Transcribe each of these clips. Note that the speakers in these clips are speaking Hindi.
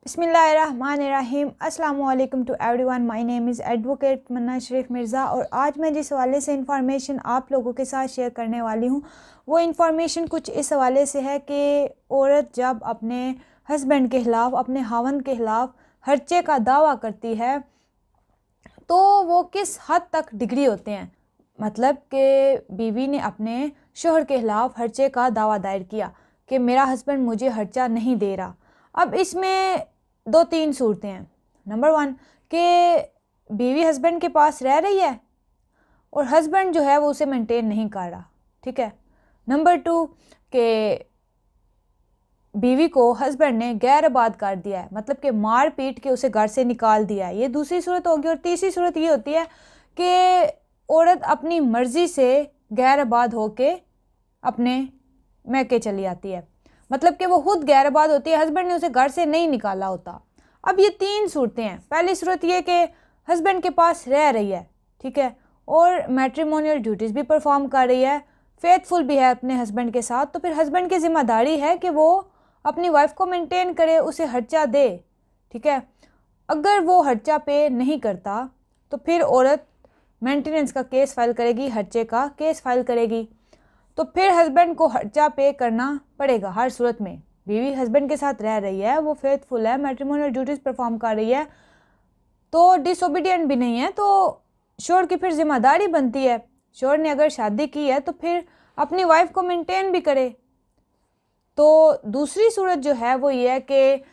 बिस्मिल्लाहिर्रहमानिर्रहीम। अस्सलाम वालेकुम to everyone. My name is advocate Manna Sharif Mirza और आज मैं जिस हवाले से इंफॉर्मेशन आप लोगों के साथ शेयर करने वाली हूँ वो इंफॉर्मेशन कुछ इस हवाले से है कि औरत जब अपने हस्बैंड के ख़िलाफ़, अपने खावंद के ख़िलाफ़ खर्चे का दावा करती है तो वो किस हद तक डिग्री होते हैं। मतलब कि बीवी ने अपने शोहर के ख़िलाफ़ खर्चे का दावा दायर किया कि मेरा हस्बैंड मुझे खर्चा नहीं दे रहा। अब इसमें दो तीन सूरतें हैं। नंबर वन कि बीवी हस्बैंड के पास रह रही है और हस्बैंड जो है वो उसे मेंटेन नहीं कर रहा, ठीक है। नंबर टू कि बीवी को हस्बैंड ने गैर आबाद कर दिया है, मतलब कि मार पीट के उसे घर से निकाल दिया है। ये दूसरी सूरत होगी। और तीसरी सूरत ये होती है कि औरत अपनी मर्ज़ी से गैर आबाद होके अपने मैके चली आती है, मतलब कि वो खुद गैर आबाद होती है, हस्बैंड ने उसे घर से नहीं निकाला होता। अब ये तीन सूरतें हैं। पहली सूरत ये कि हस्बैंड के पास रह रही है, ठीक है, और मैट्रिमोनियल ड्यूटीज़ भी परफॉर्म कर रही है, फेथफुल भी है अपने हस्बैंड के साथ, तो फिर हस्बैंड की ज़िम्मेदारी है कि वो अपनी वाइफ को मेंटेन करे, उसे खर्चा दे, ठीक है। अगर वो खर्चा पे नहीं करता तो फिर औरत मेंटेनेंस का केस फाइल करेगी, खर्चे का केस फाइल करेगी, तो फिर हस्बैंड को खर्चा पे करना पड़ेगा हर सूरत में। बीवी हस्बैंड के साथ रह रही है, वो फेथफुल है, मैट्रिमोनियल ड्यूटीज़ परफॉर्म कर रही है, तो डिसोबीडियंट भी नहीं है, तो शोहर की फिर जिम्मेदारी बनती है, शोहर ने अगर शादी की है तो फिर अपनी वाइफ को मेंटेन भी करे। तो दूसरी सूरत जो है वो ये है कि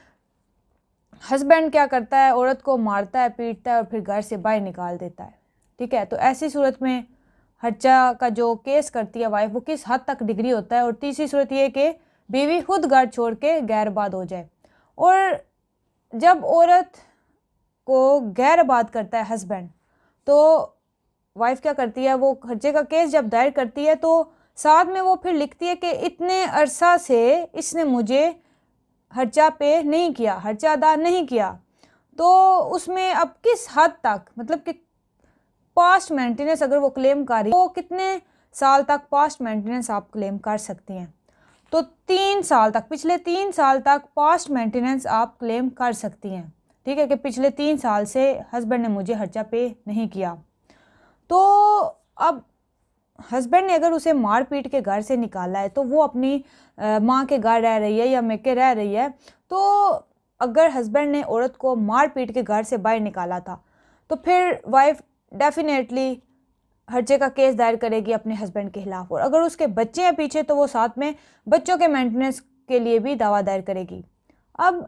हस्बैंड क्या करता है, औरत को मारता है, पीटता है और फिर घर से बाहर निकाल देता है, ठीक है। तो ऐसी सूरत में खर्चा का जो केस करती है वाइफ वो किस हद तक डिग्री होता है। और तीसरी सूरत ये कि बीवी खुद घर छोड़ के गैरबाद हो जाए। और जब औरत को गैरबाद करता है हस्बैंड तो वाइफ क्या करती है, वो खर्चे का केस जब दायर करती है तो साथ में वो फिर लिखती है कि इतने अरसा से इसने मुझे खर्चा पे नहीं किया, खर्चा अदा नहीं किया। तो उसमें अब किस हद तक, मतलब कि पास्ट मेंटेनेंस अगर वो क्लेम कर रही है तो कितने साल तक पास्ट मेंटेनेंस आप क्लेम कर सकती हैं। तो 3 साल तक, पिछले 3 साल तक पास्ट मेंटेनेंस आप क्लेम कर सकती हैं, ठीक है, कि पिछले 3 साल से हस्बैंड ने मुझे खर्चा पे नहीं किया। तो अब हस्बैंड ने अगर उसे मार पीट के घर से निकाला है तो वो अपनी माँ के घर रह रही है या मैके रह रही है, तो अगर हस्बैंड ने औरत को मार पीट के घर से बाहर निकाला था तो फिर वाइफ डेफिनेटली खर्चे का केस दायर करेगी अपने हस्बैंड के खिलाफ। और अगर उसके बच्चे हैं पीछे तो वो साथ में बच्चों के मेंटेनेंस के लिए भी दावा दायर करेगी। अब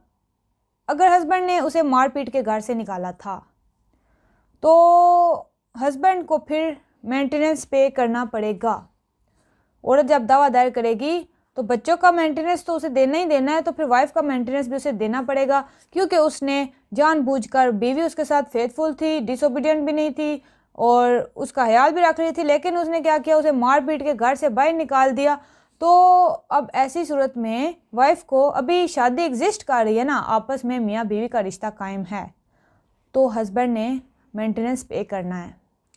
अगर हस्बैंड ने उसे मार पीट के घर से निकाला था तो हस्बैंड को फिर मेंटेनेंस पे करना पड़ेगा। औरत जब दावा दायर करेगी तो बच्चों का मेंटेनेंस तो उसे देना ही देना है, तो फिर वाइफ का मेंटेनेंस भी उसे देना पड़ेगा, क्योंकि उसने जानबूझकर, बीवी उसके साथ फेथफुल थी, डिसोबीडियंट भी नहीं थी और उसका ख्याल भी रख रही थी, लेकिन उसने क्या किया, उसे मार पीट के घर से बाहर निकाल दिया। तो अब ऐसी सूरत में वाइफ को, अभी शादी एग्जिस्ट कर रही है ना, आपस में मियाँ बीवी का रिश्ता कायम है, तो हस्बैंड ने मेंटेनेंस पे करना है।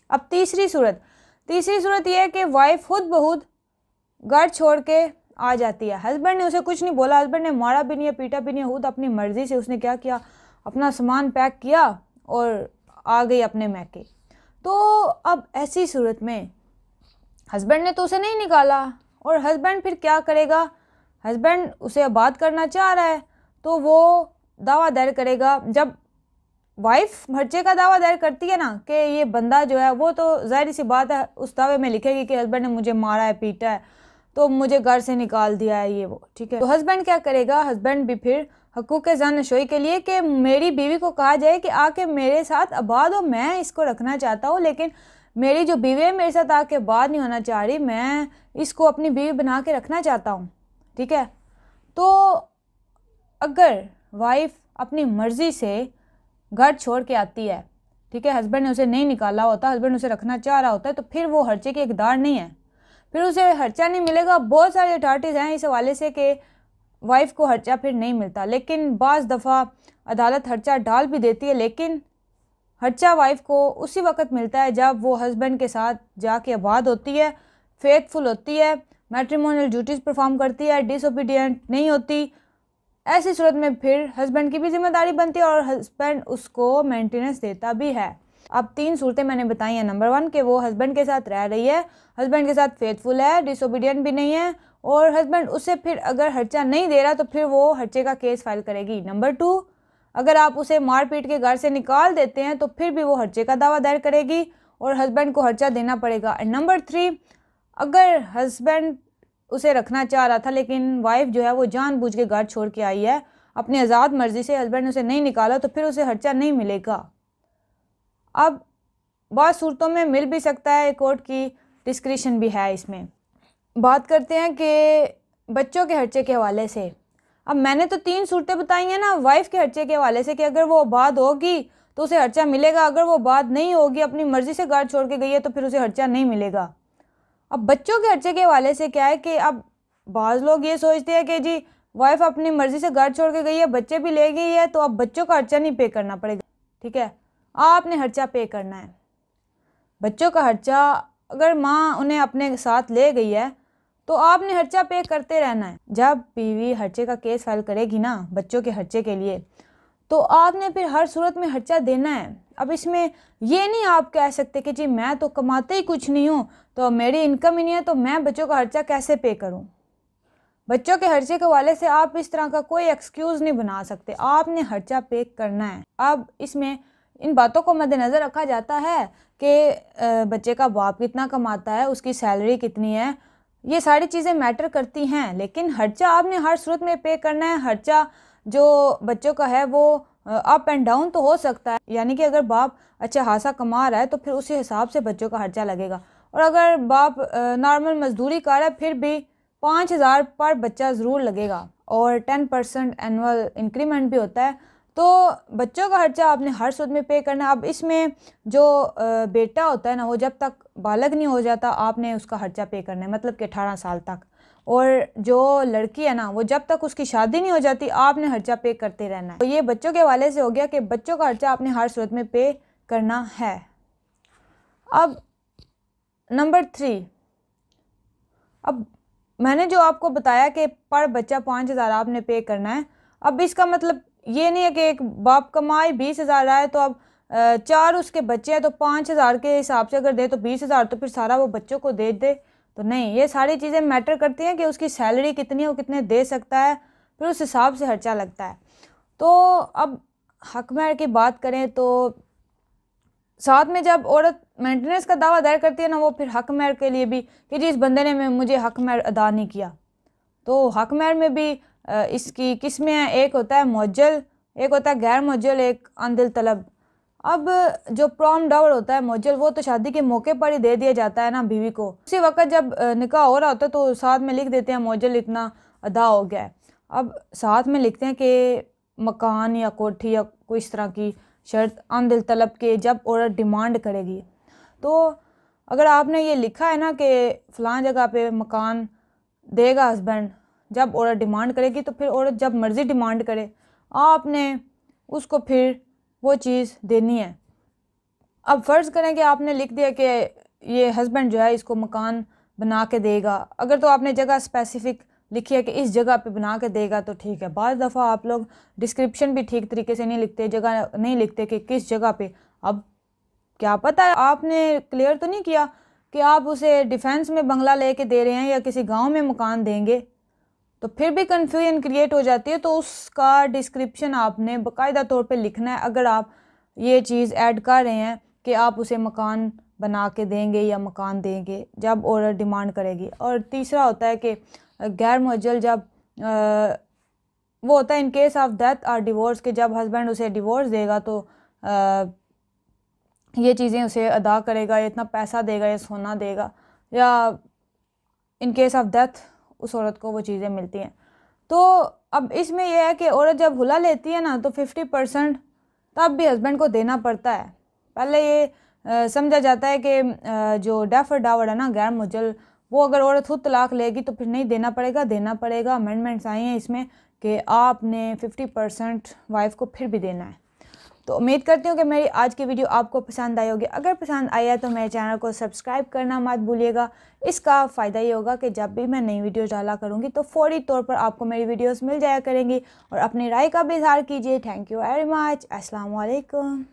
अब तीसरी सूरत यह है कि वाइफ खुद बहुत घर छोड़ के आ जाती है, हस्बैंड ने उसे कुछ नहीं बोला, हस्बैंड ने मारा भी नहीं है, पीटा भी नहीं है, खुद अपनी मर्जी से उसने क्या किया, अपना सामान पैक किया और आ गई अपने मैके। तो अब ऐसी सूरत में हस्बैंड ने तो उसे नहीं निकाला और हस्बैंड फिर क्या करेगा, हस्बैंड उसे आबाद करना चाह रहा है तो वो दावा दायर करेगा। जब वाइफ खर्चे का दावा दायर करती है ना कि ये बंदा जो है, वो तो जाहिर सी बात है उस दावे में लिखेगी कि हस्बैंड ने मुझे मारा है, पीटा है, तो मुझे घर से निकाल दिया है, ये वो, ठीक है। तो हस्बैंड क्या करेगा, हस्बैंड भी फिर हकूक़ ज़ानशोई के लिए कि मेरी बीवी को कहा जाए कि आके मेरे साथ आबाद हो, मैं इसको रखना चाहता हूँ, लेकिन मेरी जो बीवी है मेरे साथ आके आबाद नहीं होना चाह रही, मैं इसको अपनी बीवी बना के रखना चाहता हूँ, ठीक है। तो अगर वाइफ अपनी मर्ज़ी से घर छोड़ के आती है, ठीक है, हस्बैंड ने उसे नहीं निकाला होता, हस्बैंड उसे रखना चाह रहा होता है, तो फिर वो खर्चे की हकदार नहीं है, फिर उसे खर्चा नहीं मिलेगा। बहुत सारी अथॉरिटीज़ हैं इस हवाले से कि वाइफ को खर्चा फिर नहीं मिलता, लेकिन बाज़ दफ़ा अदालत खर्चा डाल भी देती है, लेकिन खर्चा वाइफ को उसी वक्त मिलता है जब वो हस्बैंड के साथ जाके आबाद होती है, फेथफुल होती है, मैट्रिमोनियल ड्यूटीज़ परफॉर्म करती है, डिसोबीडियंट नहीं होती, ऐसी सूरत में फिर हस्बैंड की भी जिम्मेदारी बनती है और हस्बैंड उसको मेंटेनेंस देता भी है। अब 3 सूरतें मैंने बताई हैं। नंबर 1 कि वो हस्बैंड के साथ रह रही है, हस्बैंड के साथ फेथफुल है, डिसोबीडियंट भी नहीं है, और हस्बैंड उसे फिर अगर खर्चा नहीं दे रहा तो फिर वो खर्चे का केस फाइल करेगी। नंबर 2, अगर आप उसे मार पीट के घर से निकाल देते हैं तो फिर भी वो खर्चे का दावा दायर करेगी और हस्बैंड को खर्चा देना पड़ेगा। एंड नंबर 3, अगर हस्बैंड उसे रखना चाह रहा था लेकिन वाइफ जो है वो जानबूझ के घर छोड़ के आई है, अपनी आज़ाद मर्जी से हस्बैंड ने उसे नहीं निकाला, तो फिर उसे खर्चा नहीं मिलेगा। अब बहुत सूरतों में मिल भी सकता है, कोर्ट की डिस्क्रिशन भी है इसमें। बात करते हैं कि बच्चों के खर्चे के हवाले से। अब मैंने तो 3 सूरतें बताई हैं ना वाइफ के खर्चे के हवाले से कि अगर वो आबाद होगी तो उसे खर्चा मिलेगा, अगर वो आबाद नहीं होगी, अपनी मर्जी से घर छोड़ के गई है, तो फिर उसे खर्चा नहीं मिलेगा। अब बच्चों के खर्चे के हवाले से क्या है कि अब बाज़ लोग ये सोचते हैं कि जी वाइफ अपनी मर्जी से घर छोड़ के गई है, बच्चे भी ले गई है, तो अब बच्चों का खर्चा नहीं पे करना पड़ेगा। ठीक है, आपने खर्चा पे करना है। बच्चों का खर्चा अगर माँ उन्हें अपने साथ ले गई है तो आपने खर्चा पे करते रहना है। जब बीवी खर्चे का केस फाइल करेगी ना बच्चों के खर्चे के लिए, तो आपने फिर हर सूरत में खर्चा देना है। अब इसमें ये नहीं आप कह सकते कि जी मैं तो कमाते ही कुछ नहीं हूँ, तो मेरी इनकम ही नहीं है, तो मैं बच्चों का खर्चा कैसे पे करूँ। बच्चों के खर्चे के हवाले से आप इस तरह का कोई एक्सक्यूज़ नहीं बना सकते, आपने खर्चा पे करना है। अब इसमें इन बातों को मद्देनज़र रखा जाता है कि बच्चे का बाप कितना कमाता है, उसकी सैलरी कितनी है, ये सारी चीज़ें मैटर करती हैं, लेकिन खर्चा आपने हर सूरत में पे करना है। खर्चा जो बच्चों का है वो अप एंड डाउन तो हो सकता है, यानी कि अगर बाप अच्छा खासा कमा रहा है तो फिर उसी हिसाब से बच्चों का खर्चा लगेगा, और अगर बाप नॉर्मल मजदूरी कर रहा है फिर भी 5,000 पर बच्चा ज़रूर लगेगा, और 10% एनुअल इंक्रीमेंट भी होता है। तो बच्चों का खर्चा आपने हर सूरत में पे करना है। अब इसमें जो बेटा होता है ना, वो जब तक बालग नहीं हो जाता आपने उसका खर्चा पे करना है, मतलब कि 18 साल तक, और जो लड़की है ना वो जब तक उसकी शादी नहीं हो जाती आपने खर्चा पे करते रहना है। तो ये बच्चों के हवाले से हो गया कि बच्चों का खर्चा आपने हर सूरत में पे करना है। अब नंबर 3, अब मैंने जो आपको बताया कि पर बच्चा 5,000 आपने पे करना है। अब इसका मतलब ये नहीं है कि एक बाप कमाए 20,000 आए तो अब 4 उसके बच्चे हैं तो 5,000 के हिसाब से अगर दे तो 20,000 तो फिर सारा वो बच्चों को दे दे, तो नहीं, ये सारी चीज़ें मैटर करती हैं कि उसकी सैलरी कितनी है, वो कितने दे सकता है, फिर उस हिसाब से खर्चा लगता है। तो अब हक महर की बात करें तो साथ में जब औरत मेंटेनेंस का दावा दायर करती है ना, वो फिर हक महर के लिए भी कि जी इस बंदे ने मुझे हक महर अदा नहीं किया, तो हक महर में भी इसकी किस्में हैं, एक होता है मुअज्जल, एक होता है गैर मुअज्जल, एक अनदिल तलब। अब जो प्रॉम डावर होता है मुअज्जल, वो तो शादी के मौके पर ही दे दिया जाता है ना बीवी को, उसी वक्त जब निकाह हो रहा होता है तो साथ में लिख देते हैं मुअज्जल इतना अदा हो गया है। अब साथ में लिखते हैं कि मकान या कोठी या कोई इस तरह की शर्त अनदिल तलब के जब औरत डिमांड करेगी। तो अगर आपने ये लिखा है ना कि फ़लाँ जगह पे मकान देगा हस्बैंड जब औरत डिमांड करेगी, तो फिर औरत जब मर्ज़ी डिमांड करे आपने उसको फिर वो चीज़ देनी है। अब फ़र्ज़ करें कि आपने लिख दिया कि ये हस्बैंड जो है इसको मकान बना के देगा, अगर तो आपने जगह स्पेसिफ़िक लिखी है कि इस जगह पे बना के देगा तो ठीक है। बाज़ दफ़ा आप लोग डिस्क्रिप्शन भी ठीक तरीके से नहीं लिखते, जगह नहीं लिखते कि किस जगह पे। अब क्या पता है आपने क्लियर तो नहीं किया कि आप उसे डिफेंस में बंगला लेके दे रहे हैं या किसी गांव में मकान देंगे, तो फिर भी कन्फ्यूजन क्रिएट हो जाती है। तो उसका डिस्क्रिप्शन आपने बाकायदा तौर पे लिखना है, अगर आप ये चीज़ ऐड कर रहे हैं कि आप उसे मकान बना के देंगे या मकान देंगे जब औरत डिमांड करेगी। और तीसरा होता है कि गैर मुअज्जल, जब वो होता है इन केस ऑफ डेथ और डिवोर्स, के जब हस्बैंड उसे डिवोर्स देगा तो ये चीज़ें उसे अदा करेगा, या इतना पैसा देगा या सोना देगा, या इन केस ऑफ डेथ उस औरत को वो चीज़ें मिलती हैं। तो अब इसमें यह है कि औरत जब हुला लेती है ना तो 50% तब भी हस्बैंड को देना पड़ता है। पहले ये समझा जाता है कि जो डेफर डावर है ना गैर मुअज्जल, वो अगर औरत खुद तलाक लेगी तो फिर नहीं देना पड़ेगा, देना पड़ेगा। अमेंडमेंट्स आई हैं इसमें कि आपने 50% वाइफ को फिर भी देना है। तो उम्मीद करती हूँ कि मेरी आज की वीडियो आपको पसंद आई होगी। अगर पसंद आया तो मेरे चैनल को सब्सक्राइब करना मत भूलिएगा। इसका फ़ायदा ये होगा कि जब भी मैं नई वीडियो डाला करूँगी तो फौरी तौर पर आपको मेरी वीडियोस मिल जाया करेंगी। और अपनी राय का भी इजहार कीजिए। Thank you very much. अस्सलाम वालेकुम।